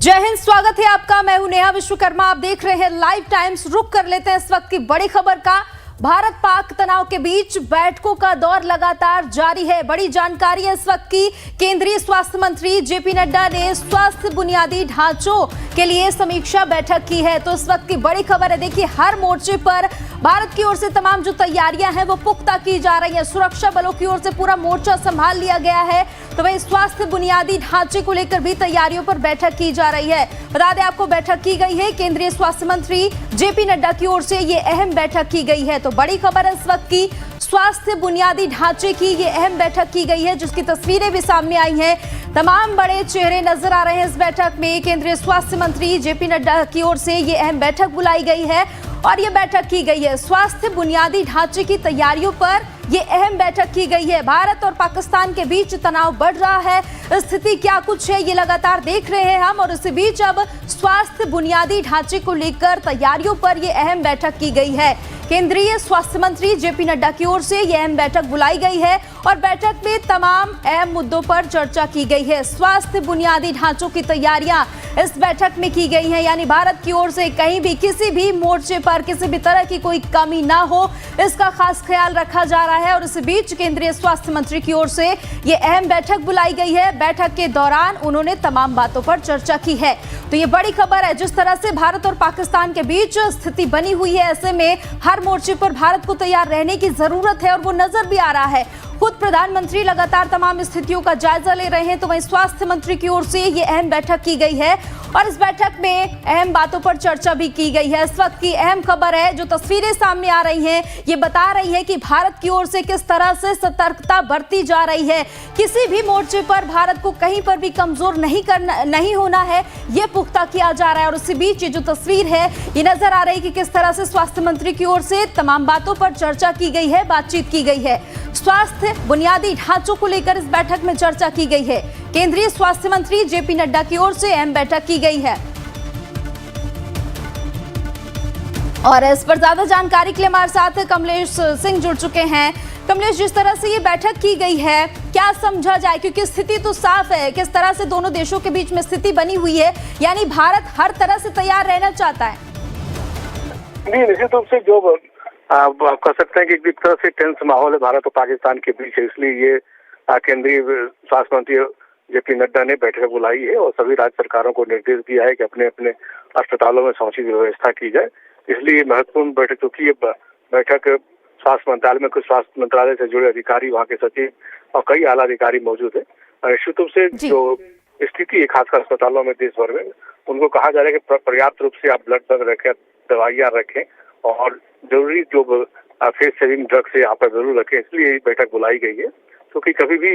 जय हिंद, स्वागत है आपका। मैं हूं नेहा विश्वकर्मा। आप देख रहे हैं लाइव टाइम्स। रुक कर लेते हैं इस वक्त की बड़ी खबर का। भारत पाक तनाव के बीच बैठकों का दौर लगातार जारी है। बड़ी जानकारी है इस वक्त की। केंद्रीय स्वास्थ्य मंत्री जेपी नड्डा ने स्वास्थ्य बुनियादी ढांचों के लिए समीक्षा बैठक की है। तो इस वक्त की बड़ी खबर है, देखिए हर मोर्चे पर भारत की ओर से तमाम जो तैयारियां हैं वो पुख्ता की जा रही है। सुरक्षा बलों की ओर से पूरा मोर्चा संभाल लिया गया है। तो वही स्वास्थ्य बुनियादी ढांचे को लेकर भी तैयारियों पर बैठक की जा रही है। बता दें आपको, बैठक की गई है केंद्रीय स्वास्थ्य मंत्री जेपी नड्डा की ओर से ये अहम बैठक की गई है। तो बड़ी खबर है इस वक्त की, स्वास्थ्य बुनियादी ढांचे की ये अहम बैठक की गई है, जिसकी तस्वीरें भी सामने आई हैं। तमाम बड़े चेहरे नजर आ रहे हैं इस बैठक में। केंद्रीय स्वास्थ्य मंत्री जेपी नड्डा की ओर से ये अहम बैठक बुलाई गई है और ये बैठक की गई है स्वास्थ्य बुनियादी ढांचे की तैयारियों पर। ये अहम बैठक की गई है। भारत और पाकिस्तान के बीच तनाव बढ़ रहा है, स्थिति क्या कुछ है ये लगातार देख रहे हैं हम। और इसी बीच अब स्वास्थ्य बुनियादी ढांचे को लेकर तैयारियों पर ये अहम बैठक की गई है। केंद्रीय स्वास्थ्य मंत्री जेपी नड्डा की ओर से यह अहम बैठक बुलाई गई है और बैठक में तमाम अहम मुद्दों पर चर्चा की गई है। स्वास्थ्य बुनियादी ढांचों की तैयारियां इस बैठक में की गई हैं, यानी भारत की ओर से कहीं भी किसी भी मोर्चे पर किसी भी तरह की कोई कमी ना हो, इसका खास ख्याल रखा जा रहा है। और इस बीच केंद्रीय स्वास्थ्य मंत्री की ओर से ये अहम बैठक बुलाई गई है। बैठक के दौरान उन्होंने तमाम बातों पर चर्चा की है। तो ये बड़ी खबर है, जिस तरह से भारत और पाकिस्तान के बीच स्थिति बनी हुई है, ऐसे में हर मोर्चे पर भारत को तैयार रहने की जरूरत है और वो नजर भी आ रहा है। खुद प्रधानमंत्री लगातार तमाम स्थितियों का जायजा ले रहे हैं। तो वहीं स्वास्थ्य मंत्री की ओर से ये अहम बैठक की गई है और इस बैठक में अहम बातों पर चर्चा भी की गई है। इस वक्त की अहम खबर है, जो तस्वीरें सामने आ रही हैं ये बता रही है कि भारत की ओर से किस तरह से सतर्कता बरती जा रही है। किसी भी मोर्चे पर भारत को कहीं पर भी कमजोर नहीं होना है, ये पुख्ता किया जा रहा है। और इसी बीच ये जो तस्वीर है ये नजर आ रही है कि किस तरह से स्वास्थ्य मंत्री की ओर से तमाम बातों पर चर्चा की गई है, बातचीत की गई है। स्वास्थ्य बुनियादी ढांचों को लेकर इस बैठक में चर्चा की गई है। केंद्रीय स्वास्थ्य मंत्री जेपी नड्डा की ओर से अहम बैठक की गई है। और इस पर ज्यादा जानकारी के लिए हमारे साथ कमलेश सिंह जुड़ चुके हैं। कमलेश, जिस तरह से ये बैठक की गई है, क्या समझा जाए, क्योंकि स्थिति तो साफ है, किस तरह से दोनों देशों के बीच में स्थिति बनी हुई है, यानी भारत हर तरह से तैयार रहना चाहता है। नहीं, निश्चित रूप से जो आप कह सकते हैं कि एक तरह से टेंस माहौल है भारत और पाकिस्तान के बीच है, इसलिए ये केंद्रीय स्वास्थ्य मंत्री जेपी नड्डा ने बैठक बुलाई है और सभी राज्य सरकारों को निर्देश दिया है कि अपने अपने अस्पतालों में समुचित व्यवस्था की जाए। इसलिए महत्वपूर्ण बैठक, क्योंकि ये बैठक स्वास्थ्य मंत्रालय में कुछ स्वास्थ्य मंत्रालय से जुड़े अधिकारी, वहाँ के सचिव और कई आला अधिकारी मौजूद है। निश्चित रूप से जो स्थिति है खासकर अस्पतालों में देश भर में, उनको कहा जा रहा है कि पर्याप्त रूप से आप ब्लड बैंक रखें, दवाइयाँ रखें और जरूरी जो फेस सेविंग ड्रग्स है यहाँ पर जरूर रखें। इसलिए बैठक बुलाई गई है, क्योंकि कभी भी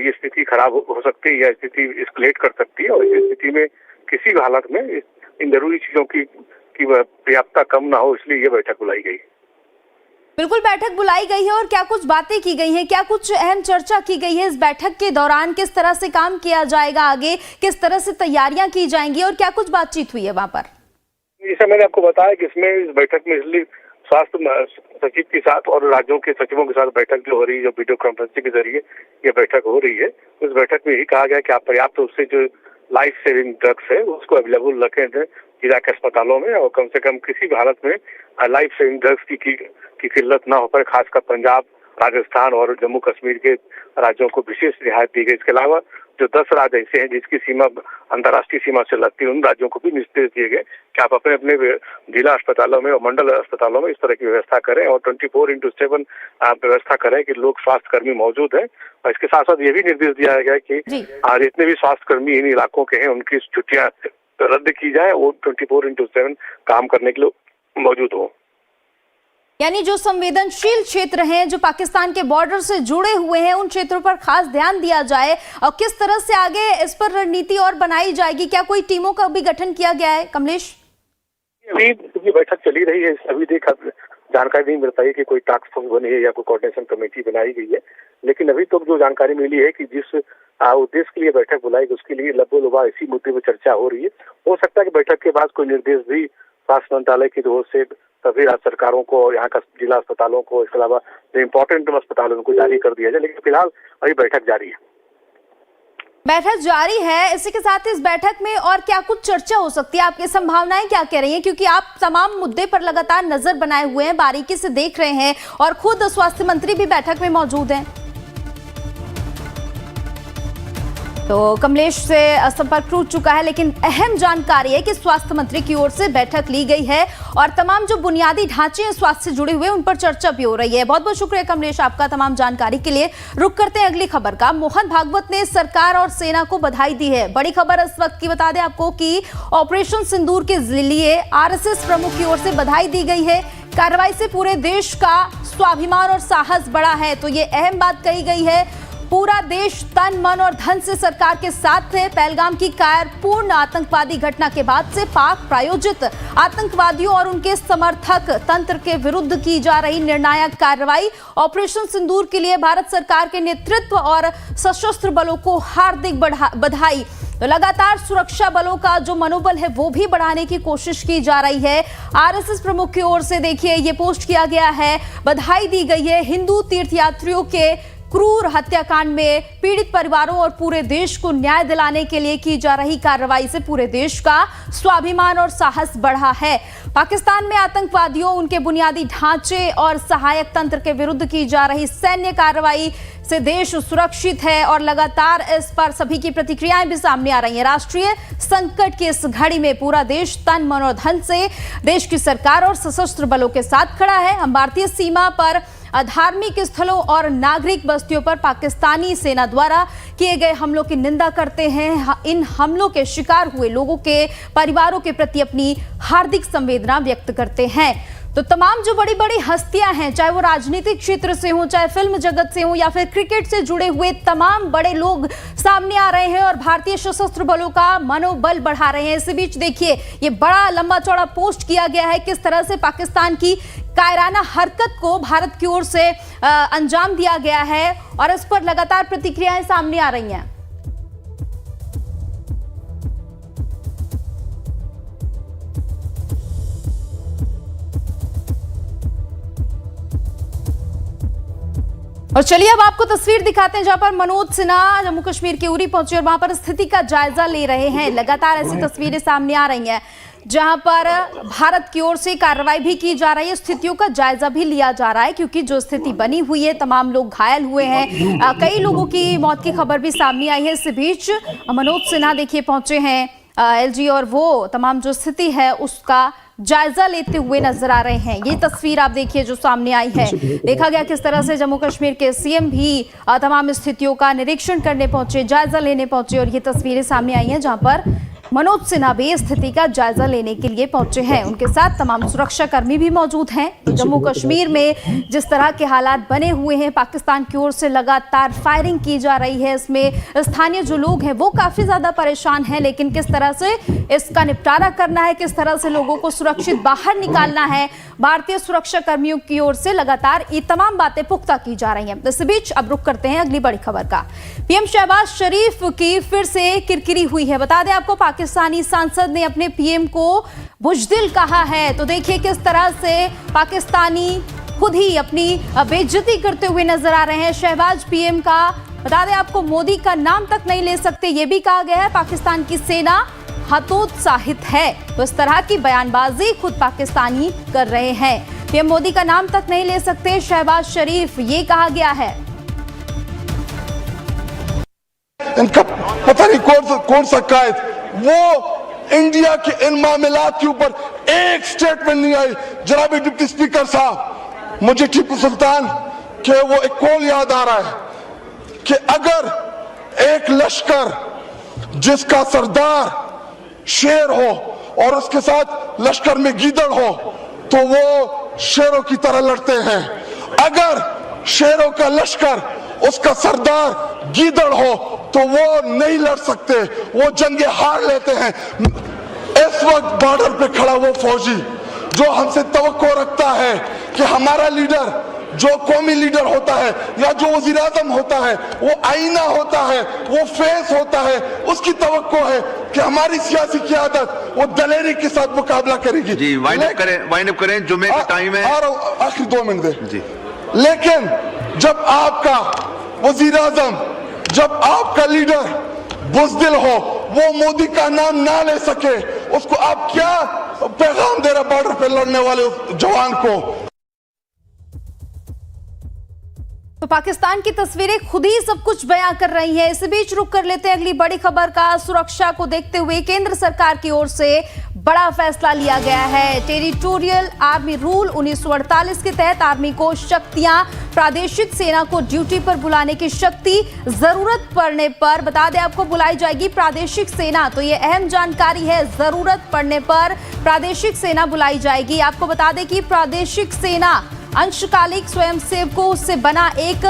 ये स्थिति खराब हो सकती है या स्थिति एस्केलेट कर सकती है और इस स्थिति में किसी भी हालत में इन जरूरी चीजों की पर्याप्तता कम ना हो, इसलिए ये बैठक बुलाई गई। बिल्कुल, बैठक बुलाई गई है और क्या कुछ बातें की गई हैं, क्या कुछ अहम चर्चा की गई है इस बैठक के दौरान, किस तरह से काम किया जाएगा आगे, किस तरह से तैयारियां की जाएंगी और क्या कुछ बातचीत हुई है वहाँ पर? जैसा मैंने आपको बताया कि इसमें इस बैठक में इसलिए स्वास्थ्य सचिव के साथ और राज्यों के सचिवों के साथ बैठक जो हो रही है, जो वीडियो कॉन्फ्रेंसिंग के जरिए ये बैठक हो रही है, उस बैठक में यही कहा गया कि आप पर्याप्त रूप से जो लाइफ सेविंग ड्रग्स है उसको अवेलेबल रखें जिला के अस्पतालों में और कम से कम किसी भी हालत में लाइफ सेविंग ड्रग्स की किल्लत ना हो पाए। खासकर पंजाब, राजस्थान और जम्मू कश्मीर के राज्यों को विशेष रियायत दी गई। इसके अलावा जो 10 राज्य ऐसे हैं जिसकी सीमा अंतर्राष्ट्रीय सीमा से लगती है, उन राज्यों को भी निर्देश दिए गए कि आप अपने अपने जिला अस्पतालों में और मंडल अस्पतालों में इस तरह की व्यवस्था करें और 24/7 व्यवस्था करें कि लोग स्वास्थ्य कर्मी मौजूद हैं। और इसके साथ साथ ये भी निर्देश दिया गया कि जितने भी स्वास्थ्य कर्मी इन इलाकों के हैं उनकी छुट्टियां रद्द की जाए, वो 24/7 काम करने के लिए मौजूद हो। यानी जो संवेदनशील क्षेत्र हैं, जो पाकिस्तान के बॉर्डर से जुड़े हुए हैं, उन क्षेत्रों पर खास ध्यान दिया जाए और किस तरह से आगे इस पर रणनीति और बनाई जाएगी। क्या कोई टीमों का भी गठन किया गया है कमलेश? अभी बैठक चली रही है, अभी देखा जानकारी नहीं मिल पाई कि कोई टास्क फोर्स बनी है या कोई कोऑर्डिनेशन कमेटी बनाई गई है, लेकिन अभी तक जो जानकारी मिली है कि जिस उद्देश्य के लिए बैठक बुलाई गई उसके लिए लगभग इसी मुद्दे पर चर्चा हो रही है। हो सकता है कि बैठक के बाद कोई निर्देश भी स्वास्थ्य मंत्रालय की ओर से सभी राज्य सरकारों को और यहाँ का जिला अस्पतालों को, इसके अलावा जो इम्पोर्टेंट अस्पतालों को जारी कर दिया जाए, लेकिन फिलहाल अभी बैठक जारी है। बैठक जारी है, इसी के साथ इस बैठक में और क्या कुछ चर्चा हो सकती है? आपकी संभावनाएं क्या कह रही हैं? क्योंकि आप तमाम मुद्दे पर लगातार नजर बनाए हुए हैं, बारीकी से देख रहे हैं और खुद स्वास्थ्य मंत्री भी बैठक में मौजूद हैं। तो कमलेश से संपर्क टूट चुका है, लेकिन अहम जानकारी है कि स्वास्थ्य मंत्री की ओर से बैठक ली गई है और तमाम जो बुनियादी ढांचे हैं स्वास्थ्य से जुड़े हुए उन पर चर्चा भी हो रही है। बहुत बहुत शुक्रिया कमलेश आपका तमाम जानकारी के लिए। रुक करते हैं अगली खबर का। मोहन भागवत ने सरकार और सेना को बधाई दी है। बड़ी खबर इस वक्त की बता दें आपको कि ऑपरेशन सिंदूर के लिए आरएसएस प्रमुख की ओर से बधाई दी गई है। कार्रवाई से पूरे देश का स्वाभिमान और साहस बढ़ा है, तो ये अहम बात कही गई है। पूरा देश तन मन और धन से सरकार के साथ है। पहलगाम की कायरपूर्ण आतंकवादी घटना के बाद से पाक प्रायोजित आतंकवादियों और उनके समर्थक तंत्र के विरुद्ध की जा रही निर्णायक कार्रवाई ऑपरेशन सिंदूर के लिए भारत सरकार के नेतृत्व और सशस्त्र बलों को हार्दिक बधाई। तो लगातार सुरक्षा बलों का जो मनोबल है वो भी बढ़ाने की कोशिश की जा रही है। आरएसएस प्रमुख की ओर से देखिए ये पोस्ट किया गया है, बधाई दी गई है। हिंदू तीर्थयात्रियों के क्रूर हत्याकांड में पीड़ित परिवारों और पूरे देश को न्याय दिलाने के लिए की जा रही कार्रवाई से पूरे देश का स्वाभिमान और साहस बढ़ा है। पाकिस्तान में आतंकवादियों, उनके बुनियादी ढांचे और सहायक तंत्र के विरुद्ध की जा रही सैन्य कार्रवाई से देश सुरक्षित है और लगातार इस पर सभी की प्रतिक्रियाएं भी सामने आ रही हैं। राष्ट्रीय संकट की इस घड़ी में पूरा देश तन मन और धन से देश की सरकार और सशस्त्र बलों के साथ खड़ा है। हम भारतीय सीमा पर धार्मिक स्थलों और नागरिक बस्तियों पर पाकिस्तानी सेना द्वारा किए गए हमलों की निंदा करते हैं। इन हमलों के शिकार हुए लोगों के परिवारों के प्रति अपनी हार्दिक संवेदना व्यक्त करते हैं। तो तमाम जो बड़ी बड़ी हस्तियां हैं, चाहे वो राजनीतिक क्षेत्र से हो, चाहे फिल्म जगत से हो या फिर क्रिकेट से जुड़े हुए तमाम बड़े लोग सामने आ रहे हैं और भारतीय सशस्त्र बलों का मनोबल बढ़ा रहे हैं। इसी बीच देखिए ये बड़ा लंबा चौड़ा पोस्ट किया गया है, किस तरह से पाकिस्तान की कायराना हरकत को भारत की ओर से अंजाम दिया गया है और इस पर लगातार प्रतिक्रियाएं सामने आ रही हैं। और चलिए अब आपको तस्वीर दिखाते हैं जहां पर मनोज सिन्हा जम्मू कश्मीर के उरी पहुंचे और वहां पर स्थिति का जायजा ले रहे हैं। लगातार ऐसी तस्वीरें सामने आ रही हैं जहां पर भारत की ओर से कार्रवाई भी की जा रही है, स्थितियों का जायजा भी लिया जा रहा है क्योंकि जो स्थिति बनी हुई है, तमाम लोग घायल हुए हैं, कई लोगों की मौत की खबर भी सामने आई है। इस बीच मनोज सिन्हा देखिए पहुंचे हैं एलजी और वो तमाम जो स्थिति है उसका जायजा लेते हुए नजर आ रहे हैं। ये तस्वीर आप देखिए जो सामने आई है, देखा गया किस तरह से जम्मू कश्मीर के सीएम भी तमाम स्थितियों का निरीक्षण करने पहुंचे, जायजा लेने पहुंचे और ये तस्वीरें सामने आई हैं जहां पर मनोज सिन्हा भी स्थिति का जायजा लेने के लिए पहुंचे हैं। उनके साथ तमाम सुरक्षा कर्मी भी मौजूद हैं। तो जम्मू कश्मीर में जिस तरह के हालात बने हुए हैं, पाकिस्तान की ओर से लगातार फायरिंग की जा रही है, इसमें स्थानीय जो लोग हैं वो काफी ज्यादा परेशान हैं, लेकिन किस तरह से इसका निपटारा करना है, किस तरह से लोगों को सुरक्षित बाहर निकालना है, भारतीय सुरक्षा कर्मियों की ओर से लगातार ये तमाम बातें पुख्ता की जा रही हैं। इस बीच अब रुक करते हैं अगली बड़ी खबर का। पीएम शहबाज शरीफ की फिर से किरकिरी हुई है। बता दें आपको पाकिस्तानी सांसद ने अपने पीएम को बुजदिल कहा है। तो देखिए किस तरह से पाकिस्तानी खुद ही अपनी बेइज्जती करते हुए नजर आ रहे हैं। शहबाज पीएम का बता दें आपको मोदी का नाम तक नहीं ले सकते, ये भी कहा गया है। पाकिस्तान की सेना हतोत्साहित है, तो इस तरह की बयानबाजी खुद पाकिस्तानी कर रहे हैं। पीएम मोदी का नाम तक नहीं ले सकते शहबाज शरीफ, ये कहा गया है। इनका पता नहीं कौन सा कायद, वो इंडिया के इन मामलात के ऊपर एक स्टेटमेंट नहीं आई। जनाब डिप्टी स्पीकर साहब, मुझे टीपू सुल्तान के वो एक कॉल याद आ रहा है कि अगर एक लश्कर जिसका सरदार शेर हो और उसके साथ लश्कर में गीदड़ हो तो वो शेरों की तरह लड़ते हैं। अगर शेरों का लश्कर उसका सरदार गीदड़ हो तो वो नहीं लड़ सकते, वो जंगे हार लेते हैं। इस वक्त बॉर्डर पे खड़ा वो फौजी जो हमसे तवक्को रखता है कि हमारा लीडर जो कौमी लीडर होता है या जो वज़ीर आज़म होता है वो आईना होता है, वो फेस होता है, उसकी तवक्को है कि हमारी सियासी क़यादत वो दलेरी के साथ मुकाबला करेगी। जी वाइंड अप करें, जुम्मे का टाइम है। आखिरी 2 मिनट दे जी। लेकिन जब आपका वज़ीर आज़म, जब आपका लीडर बुज़दिल हो, वो मोदी का नाम ना ले सके, उसको आप क्या पैगाम दे रहे बॉर्डर पे लड़ने वाले उस जवान को? तो पाकिस्तान की तस्वीरें खुद ही सब कुछ बयां कर रही हैं। इस बीच रुक कर लेते हैं अगली बड़ी खबर का। सुरक्षा को देखते हुए केंद्र सरकार की ओर से बड़ा फैसला लिया गया है। टेरिटोरियल आर्मी रूल 1948 के तहत आर्मी को शक्तियां, प्रादेशिक सेना को ड्यूटी पर बुलाने की शक्ति जरूरत पड़ने पर, बता दें आपको, बुलाई जाएगी प्रादेशिक सेना। तो ये अहम जानकारी है, जरूरत पड़ने पर प्रादेशिक सेना बुलाई जाएगी। आपको बता दें कि प्रादेशिक सेना अंशकालिक स्वयंसेवकों से बना एक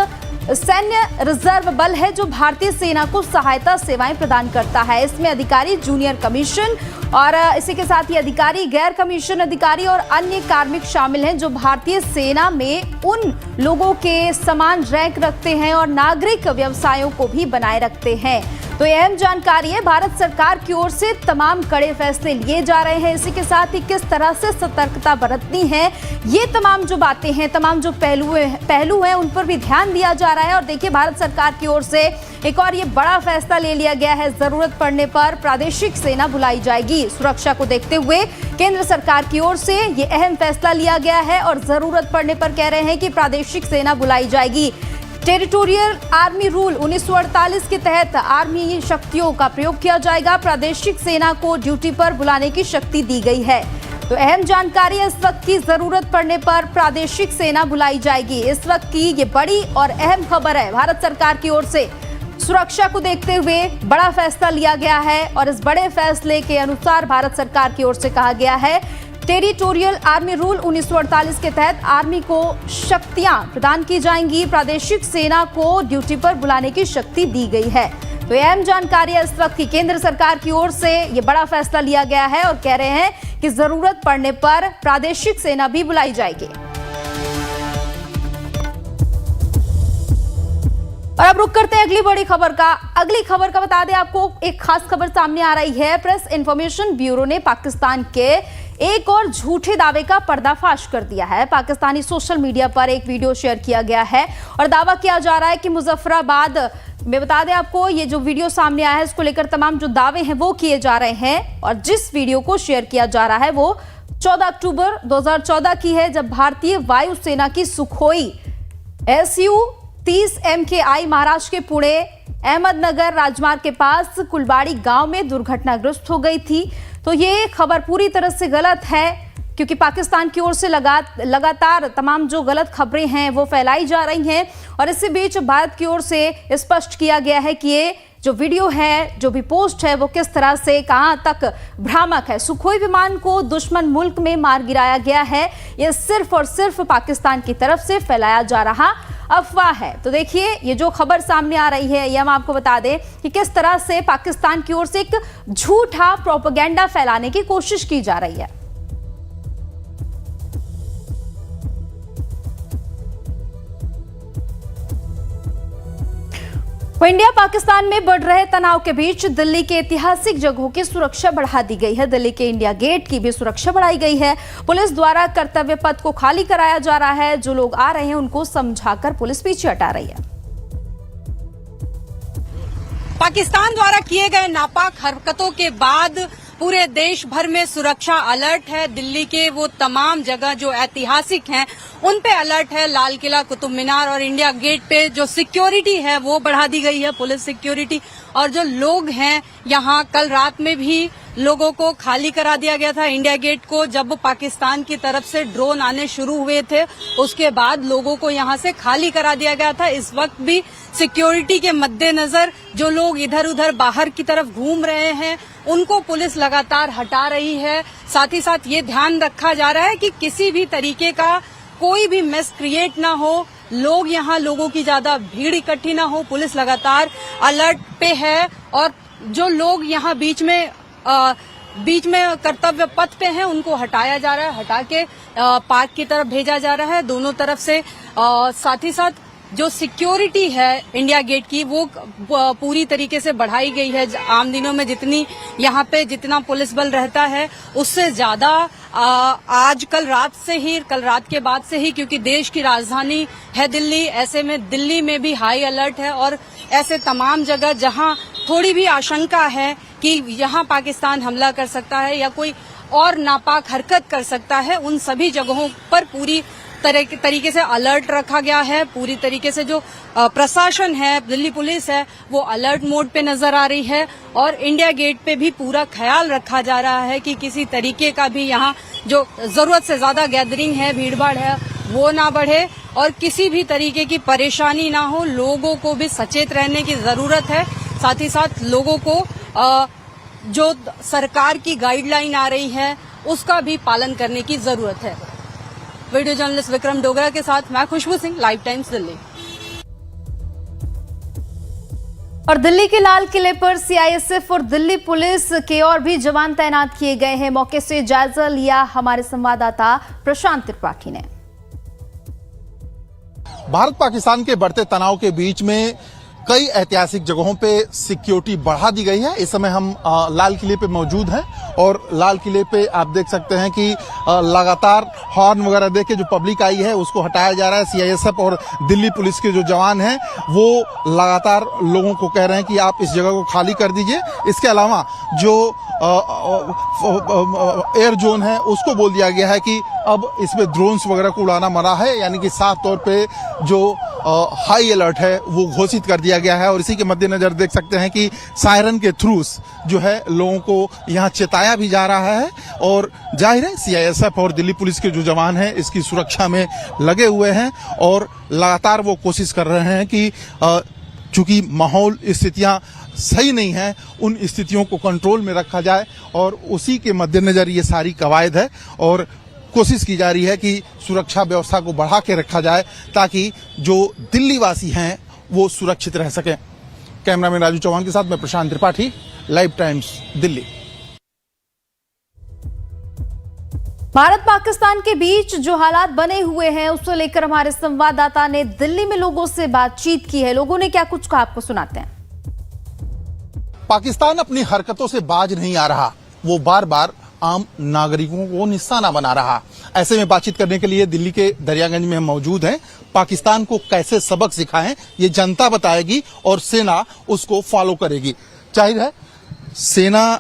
सैन्य रिजर्व बल है जो भारतीय सेना को सहायता सेवाएं प्रदान करता है। इसमें अधिकारी, जूनियर कमीशन और इसी के साथ ही अधिकारी, गैर कमीशन अधिकारी और अन्य कार्मिक शामिल हैं जो भारतीय सेना में उन लोगों के समान रैंक रखते हैं और नागरिक व्यवसायों को भी बनाए रखते हैं। तो यह अहम जानकारी है। भारत सरकार की ओर से तमाम कड़े फैसले लिए जा रहे हैं। इसी के साथ ही किस तरह से सतर्कता बरतनी है, ये तमाम जो बातें हैं, तमाम जो पहलू हैं, उन पर भी ध्यान दिया जा रहा है। और देखिए, भारत सरकार की ओर से एक और ये बड़ा फैसला ले लिया गया है। जरूरत पड़ने पर प्रादेशिक सेना बुलाई जाएगी। सुरक्षा को देखते हुए केंद्र सरकार की ओर से ये अहम फैसला लिया गया है और जरूरत पड़ने पर कह रहे हैं कि प्रादेशिक सेना बुलाई जाएगी। टेरिटोरियल आर्मी रूल 1948 के तहत आर्मी शक्तियों का प्रयोग किया जाएगा। प्रादेशिक सेना को ड्यूटी पर बुलाने की शक्ति दी गई है। तो अहम जानकारी है, इस वक्त की जरूरत पड़ने पर प्रादेशिक सेना बुलाई जाएगी। इस वक्त की ये बड़ी और अहम खबर है। भारत सरकार की ओर से सुरक्षा को देखते हुए बड़ा फैसला लिया गया है और इस बड़े फैसले के अनुसार भारत सरकार की ओर से कहा गया है, टेरिटोरियल आर्मी रूल 1948 के तहत आर्मी को शक्तियां प्रदान की जाएंगी। प्रादेशिक सेना को ड्यूटी पर बुलाने की शक्ति दी गई है। तो यह अहम जानकारी है, इस वक्त की केंद्र सरकार की ओर से ये बड़ा फैसला लिया गया है और कह रहे हैं कि जरूरत पड़ने पर प्रादेशिक सेना भी बुलाई जाएगी। और अब रुक करते हैं अगली बड़ी खबर का। अगली खबर का बता दें आपको, एक खास खबर सामने आ रही है। प्रेस इंफॉर्मेशन ब्यूरो ने पाकिस्तान के एक और झूठे दावे का पर्दाफाश कर दिया है। पाकिस्तानी सोशल मीडिया पर एक वीडियो शेयर किया गया है और दावा किया जा रहा है कि मुजफ्फराबाद में, बता दें आपको, ये जो वीडियो सामने आया है इसको लेकर तमाम जो दावे हैं वो किए जा रहे हैं। और जिस वीडियो को शेयर किया जा रहा है वो 14 अक्टूबर 2014 की है, जब भारतीय वायुसेना की सुखोई Su-30 MKI महाराष्ट्र के पुणे अहमदनगर राजमार्ग के पास कुलबाड़ी गांव में दुर्घटनाग्रस्त हो गई थी। तो ये खबर पूरी तरह से गलत है, क्योंकि पाकिस्तान की ओर से लगातार तमाम जो गलत खबरें हैं वो फैलाई जा रही हैं। और इसी बीच भारत की ओर से स्पष्ट किया गया है कि ये जो वीडियो है, जो भी पोस्ट है, वो किस तरह से कहां तक भ्रामक है। सुखोई विमान को दुश्मन मुल्क में मार गिराया गया है, ये सिर्फ और सिर्फ पाकिस्तान की तरफ से फैलाया जा रहा अफवाह है। तो देखिए, ये जो खबर सामने आ रही है, ये हम आपको बता दें कि किस तरह से पाकिस्तान की ओर से एक झूठा प्रोपेगेंडा फैलाने की कोशिश की जा रही है। इंडिया पाकिस्तान में बढ़ रहे तनाव के बीच दिल्ली के ऐतिहासिक जगहों की सुरक्षा बढ़ा दी गई है। दिल्ली के इंडिया गेट की भी सुरक्षा बढ़ाई गई है। पुलिस द्वारा कर्तव्य पथ को खाली कराया जा रहा है। जो लोग आ रहे हैं उनको समझाकर पुलिस पीछे हटा रही है। पाकिस्तान द्वारा किए गए नापाक हरकतों के बाद पूरे देश भर में सुरक्षा अलर्ट है। दिल्ली के वो तमाम जगह जो ऐतिहासिक हैं उन पे अलर्ट है। लाल किला, कुतुब मीनार और इंडिया गेट पे जो सिक्योरिटी है वो बढ़ा दी गई है, पुलिस सिक्योरिटी। और जो लोग हैं यहाँ, कल रात में भी लोगों को खाली करा दिया गया था इंडिया गेट को। जब पाकिस्तान की तरफ से ड्रोन आने शुरू हुए थे उसके बाद लोगों को यहाँ से खाली करा दिया गया था। इस वक्त भी सिक्योरिटी के मद्देनजर जो लोग इधर उधर बाहर की तरफ घूम रहे हैं उनको पुलिस लगातार हटा रही है। साथ ही साथ ये ध्यान रखा जा रहा है कि किसी भी तरीके का कोई भी मिस क्रिएट ना हो, लोगों की ज्यादा भीड़ इकट्ठी ना हो। पुलिस लगातार अलर्ट पे है और जो लोग यहाँ बीच में कर्तव्य पथ पे हैं उनको हटाया जा रहा है, हटा के पार्क की तरफ भेजा जा रहा है दोनों तरफ से। साथ ही साथ जो सिक्योरिटी है इंडिया गेट की वो पूरी तरीके से बढ़ाई गई है। आम दिनों में यहाँ पे जितना पुलिस बल रहता है उससे ज्यादा आज कल रात के बाद से ही, क्योंकि देश की राजधानी है दिल्ली, ऐसे में दिल्ली में भी हाई अलर्ट है और ऐसे तमाम जगह जहां थोड़ी भी आशंका है कि यहाँ पाकिस्तान हमला कर सकता है या कोई और नापाक हरकत कर सकता है, उन सभी जगहों पर पूरी तरीके से अलर्ट रखा गया है। पूरी तरीके से जो प्रशासन है, दिल्ली पुलिस है, वो अलर्ट मोड पे नजर आ रही है और इंडिया गेट पे भी पूरा ख्याल रखा जा रहा है कि किसी तरीके का भी यहाँ जो जरूरत से ज्यादा गैदरिंग है, भीड़भाड़ है, वो ना बढ़े और किसी भी तरीके की परेशानी ना हो। लोगों को भी सचेत रहने की जरूरत है। साथ ही साथ लोगों को जो सरकार की गाइडलाइन आ रही है उसका भी पालन करने की जरूरत है। वीडियो जर्नलिस्ट विक्रम डोगरा के साथ मैं खुशबू सिंह, लाइव टाइम्स दिल्ली। और दिल्ली के लाल किले पर सीआईएसएफ और दिल्ली पुलिस के और भी जवान तैनात किए गए हैं। मौके से जायजा लिया हमारे संवाददाता प्रशांत त्रिपाठी ने। भारत पाकिस्तान के बढ़ते तनाव के बीच में कई ऐतिहासिक जगहों पे सिक्योरिटी बढ़ा दी गई है। इस समय हम लाल किले पे मौजूद हैं और लाल किले पे आप देख सकते हैं कि लगातार हॉर्न वगैरह देके जो पब्लिक आई है उसको हटाया जा रहा है। सीआईएसएफ और दिल्ली पुलिस के जो जवान हैं वो लगातार लोगों को कह रहे हैं कि आप इस जगह को खाली कर दीजिए। इसके अलावा जो एयर जोन है उसको बोल दिया गया है कि अब इसमें ड्रोन्स वगैरह को उड़ाना मना है, यानी कि साफ तौर पे जो हाई अलर्ट है वो घोषित कर दिया गया है। और इसी के मद्देनजर देख सकते हैं कि सायरन के थ्रू जो है लोगों को यहाँ चेताया भी जा रहा है और जाहिर है सीआईएसएफ और दिल्ली पुलिस के जो जवान हैं इसकी सुरक्षा में लगे हुए हैं और लगातार वो कोशिश कर रहे हैं कि चूंकि माहौल स्थितियां सही नहीं है, उन स्थितियों को कंट्रोल में रखा जाए और उसी के मद्देनजर ये सारी कवायद है और कोशिश की जा रही है कि सुरक्षा व्यवस्था को बढ़ा के रखा जाए ताकि जो दिल्ली वासी हैं वो सुरक्षित रह सकें। कैमरामैन राजू चौहान के साथ मैं प्रशांत त्रिपाठी, लाइव टाइम्स दिल्ली। भारत पाकिस्तान के बीच जो हालात बने हुए हैं उसको लेकर हमारे संवाददाता ने दिल्ली में लोगों से बातचीत की है। लोगों ने क्या कुछ कहा, आपको सुनाते हैं। पाकिस्तान अपनी हरकतों से बाज नहीं आ रहा, वो बार बार आम नागरिकों को निशाना बना रहा। ऐसे में बातचीत करने के लिए दिल्ली के दरियागंज में हम मौजूद हैं। पाकिस्तान को कैसे सबक सिखाएं ये जनता बताएगी और सेना उसको फॉलो करेगी। जाहिर है सेना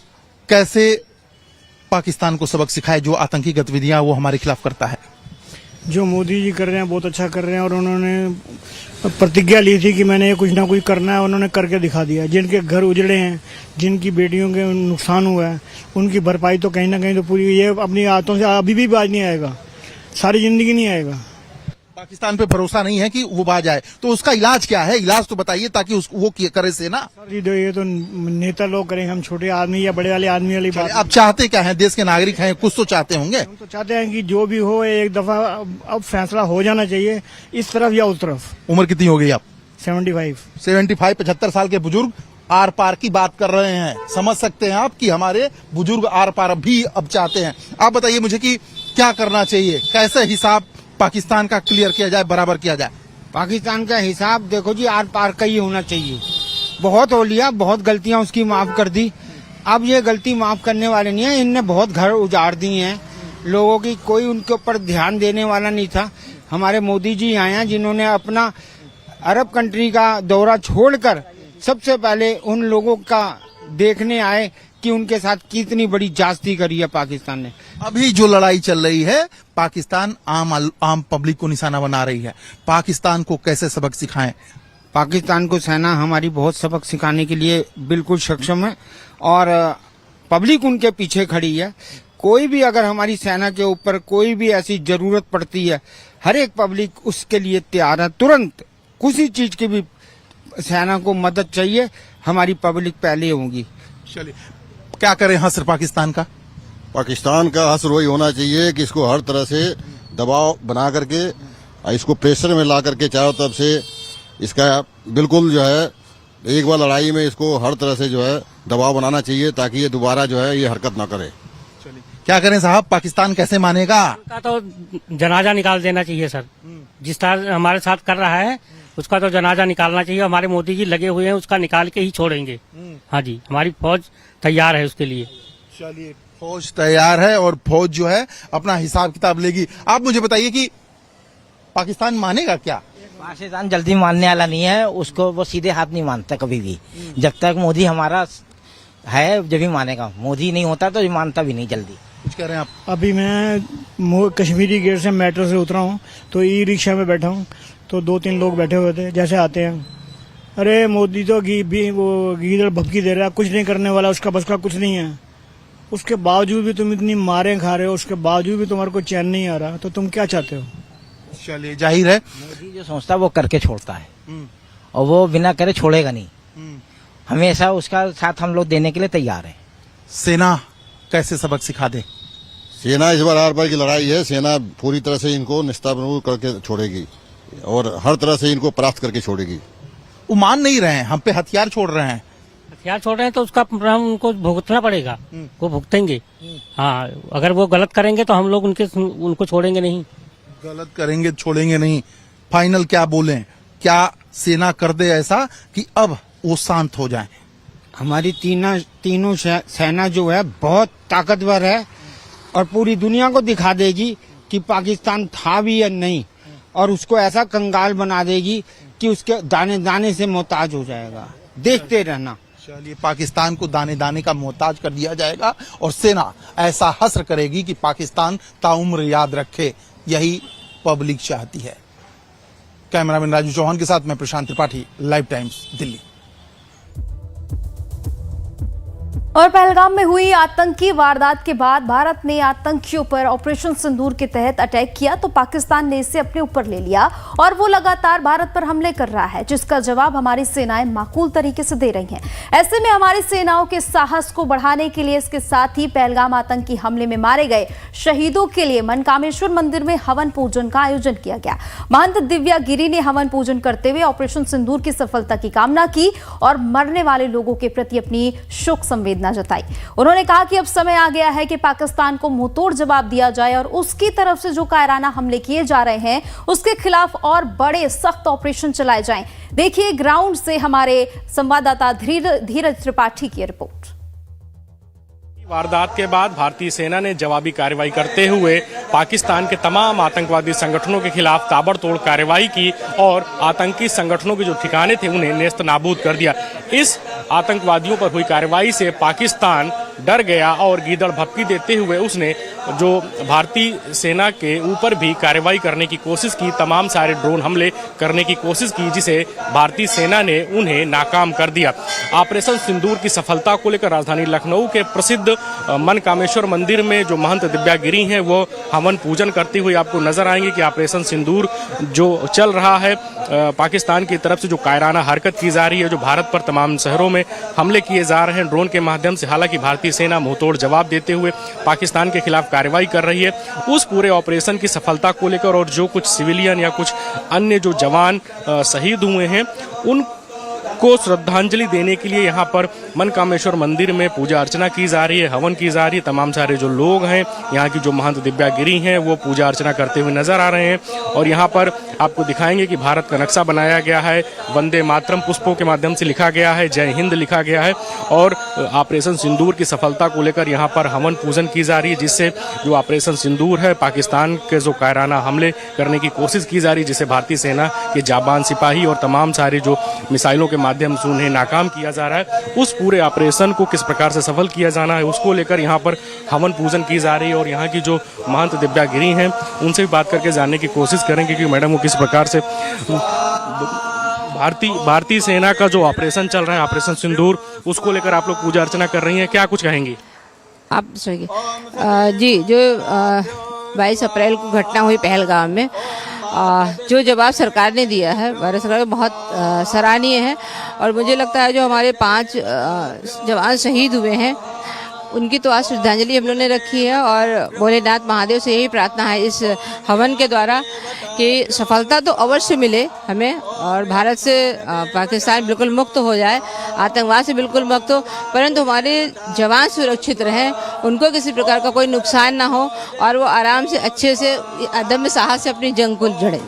कैसे पाकिस्तान को सबक सिखाए जो आतंकी गतिविधियां वो हमारे खिलाफ करता है। जो मोदी जी कर रहे हैं बहुत अच्छा कर रहे हैं और उन्होंने प्रतिज्ञा ली थी कि मैंने ये कुछ ना कुछ करना है, उन्होंने करके दिखा दिया। जिनके घर उजड़े हैं, जिनकी बेटियों के नुकसान हुआ है, उनकी भरपाई तो कहीं ना कहीं तो पूरी, ये अपनी आदतों से अभी भी बाज नहीं आएगा, सारी जिंदगी नहीं आएगा। पाकिस्तान पे भरोसा नहीं है कि वो बाज आए, तो उसका इलाज क्या है? इलाज तो बताइए ताकि वो करे सेना। सर ये तो नेता लोग करेंगे, हम छोटे आदमी या बड़े वाले आदमी वाली बात। आप चाहते क्या है? देश के नागरिक हैं, कुछ तो चाहते होंगे। हम तो चाहते हैं कि जो भी हो एक दफा अब फैसला हो जाना चाहिए, इस तरफ या उस तरफ। उम्र कितनी हो गई आप? 75। 75 साल के बुजुर्ग आर पार की बात कर रहे हैं। समझ सकते हैं आप कि हमारे बुजुर्ग आर पार भी अब चाहते हैं। आप बताइए मुझे कि क्या करना चाहिए, कैसे हिसाब पाकिस्तान का क्लियर किया जाए, बराबर किया जाए? पाकिस्तान का हिसाब देखो जी, आर पार का ही होना चाहिए। बहुत हो लिया, बहुत गलतियां उसकी माफ कर दी, अब ये गलती माफ करने वाले नहीं है। इनने बहुत घर उजाड़ दिए हैं लोगों की, कोई उनके ऊपर ध्यान देने वाला नहीं था। हमारे मोदी जी आए हैं जिन्होंने अपना अरब कंट्री का दौरा छोड़कर सबसे पहले उन लोगों का देखने आए कि उनके साथ कितनी बड़ी जास्ती करी है पाकिस्तान ने। अभी जो लड़ाई चल रही है, पाकिस्तान आम पब्लिक को निशाना बना रही है। पाकिस्तान को कैसे सबक सिखाएं? पाकिस्तान को सेना हमारी बहुत सबक सिखाने के लिए बिल्कुल सक्षम है और पब्लिक उनके पीछे खड़ी है। कोई भी अगर हमारी सेना के ऊपर कोई भी ऐसी जरूरत पड़ती है, हर एक पब्लिक उसके लिए तैयार है। तुरंत किसी चीज की भी सेना को मदद चाहिए, हमारी पब्लिक पहले होगी। चलिए, क्या करें हसर पाकिस्तान का? पाकिस्तान का हसर वही होना चाहिए कि इसको हर तरह से दबाव बना करके, इसको प्रेशर में ला करके चारों तरफ से इसका बिल्कुल जो है एक बार लड़ाई में इसको हर तरह से जो है दबाव बनाना चाहिए ताकि ये दोबारा जो है ये हरकत ना करे। क्या करें साहब, पाकिस्तान कैसे मानेगा? का तो जनाजा निकाल देना चाहिए सर, जिस तरह हमारे साथ कर रहा है उसका तो जनाजा निकालना चाहिए। हमारे मोदी जी लगे हुए हैं, उसका निकाल के ही छोड़ेंगे। हाँ जी, हमारी फौज तैयार है उसके लिए। चलिए, फौज तैयार है और फौज जो है अपना हिसाब किताब लेगी। आप मुझे बताइए कि पाकिस्तान मानेगा क्या? पाकिस्तान जल्दी मानने वाला नहीं है, उसको वो सीधे हाथ नहीं मानता कभी भी। जब तक मोदी हमारा है जब भी मानेगा, मोदी नहीं होता तो मानता भी नहीं जल्दी। कुछ कह रहे हैं आप? अभी मैं कश्मीरी गेट से मेट्रो से उतरा हूँ, तो ई रिक्शा में बैठा हूँ, तो 2-3 लोग बैठे हुए थे। जैसे आते हैं, अरे मोदी तो वो गीदड़ भपकी दे रहा है, कुछ नहीं करने वाला, उसका बस का कुछ नहीं है। उसके बावजूद भी तुम इतनी मारे खा रहे हो, उसके बावजूद भी तुम्हारे को चैन नहीं आ रहा, तो तुम क्या चाहते हो? चलिए, जाहिर है मोदी जो सोचता है वो करके छोड़ता है, और वो बिना करे छोड़ेगा नहीं। हमेशा उसका साथ हम लोग देने के लिए तैयार हैं। सेना कैसे सबक सिखा दे? सेना इस बार आर पार की लड़ाई है। सेना पूरी तरह से इनको निस्ताबनूर करके छोड़ेगी और हर तरह से इनको परास्त करके छोड़ेगी। वो मान नहीं रहे हैं, हम पे हथियार छोड़ रहे हैं। हथियार छोड़ रहे हैं तो उसका परिणाम उनको भुगतना पड़ेगा, वो भुगतेंगे। हाँ, अगर वो गलत करेंगे तो हम लोग उनको छोड़ेंगे नहीं। गलत करेंगे छोड़ेंगे नहीं। फाइनल क्या बोलें? क्या सेना कर दे ऐसा कि अब वो शांत हो जाए? हमारी तीनों सेना जो है बहुत ताकतवर है, और पूरी दुनिया को दिखा देगी कि पाकिस्तान था भी या नहीं, और उसको ऐसा कंगाल बना देगी कि उसके दाने दाने से मोहताज हो जाएगा। देखते रहना। चलिए, पाकिस्तान को दाने दाने का मोहताज कर दिया जाएगा और सेना ऐसा हस्र करेगी कि पाकिस्तान ताउम्र याद रखे। यही पब्लिक चाहती है। कैमरामैन राजू चौहान के साथ मैं प्रशांत त्रिपाठी, लाइव टाइम्स, दिल्ली। और पहलगाम में हुई आतंकी वारदात के बाद भारत ने आतंकियों पर ऑपरेशन सिंदूर के तहत अटैक किया, तो पाकिस्तान ने इसे अपने ऊपर ले लिया और वो लगातार भारत पर हमले कर रहा है, जिसका जवाब हमारी सेनाएं माकूल तरीके से दे रही हैं। ऐसे में हमारी सेनाओं के साहस को बढ़ाने के लिए इसके साथ ही पहलगाम आतंकी हमले में मारे गए शहीदों के लिए मनकामेश्वर मंदिर में हवन पूजन का आयोजन किया गया। महंत दिव्या गिरी ने हवन पूजन करते हुए ऑपरेशन सिंदूर की सफलता की कामना की और मरने वाले लोगों के प्रति अपनी शोक संवेदना जताई। उन्होंने कहा कि अब समय आ गया है कि पाकिस्तान को मुंहतोड़ जवाब दिया जाए और उसकी तरफ से जो कायराना हमले किए जा रहे हैं उसके खिलाफ और बड़े सख्त ऑपरेशन चलाए जाएं। देखिए ग्राउंड से हमारे संवाददाता धीरज त्रिपाठी की रिपोर्ट। वारदात के बाद भारतीय सेना ने जवाबी कार्रवाई करते हुए पाकिस्तान के तमाम आतंकवादी संगठनों के खिलाफ ताबड़तोड़ कार्रवाई की और आतंकी संगठनों के जो ठिकाने थे उन्हें नेस्त नाबूद कर दिया। इस आतंकवादियों पर हुई कार्रवाई से पाकिस्तान डर गया और गीदड़ भपकी देते हुए उसने जो भारतीय सेना के ऊपर भी कार्रवाई करने की कोशिश की, तमाम सारे ड्रोन हमले करने की कोशिश की, जिसे भारतीय सेना ने उन्हें नाकाम कर दिया। ऑपरेशन सिंदूर की सफलता को लेकर राजधानी लखनऊ के प्रसिद्ध मनकामेश्वर मंदिर में जो महंत दिव्या गिरी हैं वो हवन पूजन करती हुई आपको नजर आएंगे कि ऑपरेशन सिंदूर जो चल रहा है, पाकिस्तान की तरफ से जो कायराना हरकत की जा रही है, जो भारत पर तमाम शहरों में हमले किए जा रहे हैं ड्रोन के माध्यम से, हालांकि भारतीय सेना मुंहतोड़ जवाब देते हुए पाकिस्तान के खिलाफ कार्रवाई कर रही है। उस पूरे ऑपरेशन की सफलता को लेकर और जो कुछ सिविलियन या कुछ अन्य जो जवान शहीद हुए हैं उनको श्रद्धांजलि देने के लिए यहाँ पर मनकामेश्वर मंदिर में पूजा अर्चना की जा रही है, हवन की जा रही है। तमाम सारे जो लोग हैं यहाँ की जो महंत दिव्या गिरी हैं वो पूजा अर्चना करते हुए नजर आ रहे हैं और यहाँ पर आपको दिखाएंगे कि भारत का नक्शा बनाया गया है, वंदे मातरम पुष्पों के माध्यम से लिखा गया है, जय हिंद लिखा गया है और ऑपरेशन सिंदूर की सफलता को लेकर यहाँ पर हवन पूजन की जा रही है, जिससे जो ऑपरेशन सिंदूर है पाकिस्तान के जो कायराना हमले करने की कोशिश की जा रही है, जिसे भारतीय सेना के जाबान सिपाही और तमाम सारे जो मिसाइलों के माध्यम से उन्हें नाकाम किया जा रहा है, उस पूरे ऑपरेशन को किस प्रकार से सफल किया जाना है उसको लेकर यहाँ पर हवन पूजन की जा रही है। और यहाँ की जो महंत दिव्या गिरी हैं उनसे भी बात करके जानने की कोशिश करेंगे कि मैडम वो किस प्रकार से भारतीय सेना का जो ऑपरेशन चल रहा है ऑपरेशन सिंदूर, उसको लेकर आप लोग पूजा अर्चना कर रही हैं, क्या कुछ कहेंगी आप? जी, जो 22 अप्रैल को घटना हुई पहलगाम में, जो जवाब सरकार ने दिया है भारत सरकार बहुत सराहनीय है और मुझे लगता है जो हमारे 5 जवान शहीद हुए हैं उनकी तो आज श्रद्धांजलि हम लोगों ने रखी है और भोलेनाथ महादेव से यही प्रार्थना है इस हवन के द्वारा कि सफलता तो अवश्य मिले हमें और भारत से पाकिस्तान बिल्कुल मुक्त हो जाए, आतंकवाद से बिल्कुल मुक्त हो, परंतु हमारे जवान सुरक्षित रहें, उनको किसी प्रकार का कोई नुकसान ना हो और वो आराम से अच्छे से अदम्य साहस से अपनी जंग को लड़ें।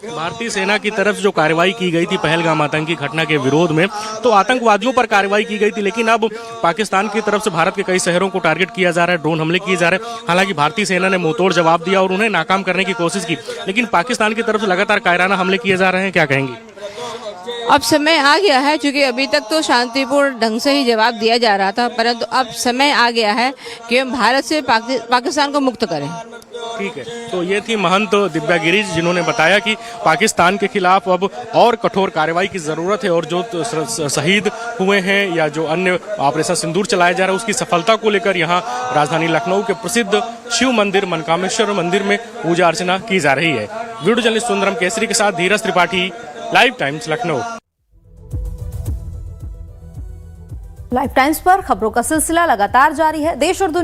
भारतीय सेना की तरफ जो कार्रवाई की गई थी पहलगाम आतंकी घटना के विरोध में, तो आतंकवादियों पर कार्रवाई की गई थी, लेकिन अब पाकिस्तान की तरफ से भारत के कई शहरों को टारगेट किया जा रहा है, ड्रोन हमले किए जा रहे हैं। हालांकि भारतीय सेना ने मुंहतोड़ जवाब दिया और उन्हें नाकाम करने की कोशिश की, लेकिन पाकिस्तान की तरफ से लगातार कायराना हमले किए जा रहे हैं। क्या कहेंगी? अब समय आ गया है, क्योंकि अभी तक तो शांतिपूर्ण ढंग से ही जवाब दिया जा रहा था, परंतु अब समय आ गया है कि हम भारत से पाकिस्तान को मुक्त करें। ठीक है, तो ये थी महंत दिव्या गिरीश, जिन्होंने बताया कि पाकिस्तान के खिलाफ अब और कठोर कार्रवाई की जरूरत है और जो शहीद हुए हैं या जो अन्य ऑपरेशन सिंदूर चलाया जा रहा है उसकी सफलता को लेकर यहाँ राजधानी लखनऊ के प्रसिद्ध शिव मंदिर मनकामेश्वर मंदिर में पूजा अर्चना की जा रही है। वीडियो जर्नलिस्ट सुंदरम केसरी के साथ Dhiraj Tripathi, Live Times Lucknow. Live Times पर खबरों का सिलसिला लगातार जारी है। देश और दुनिया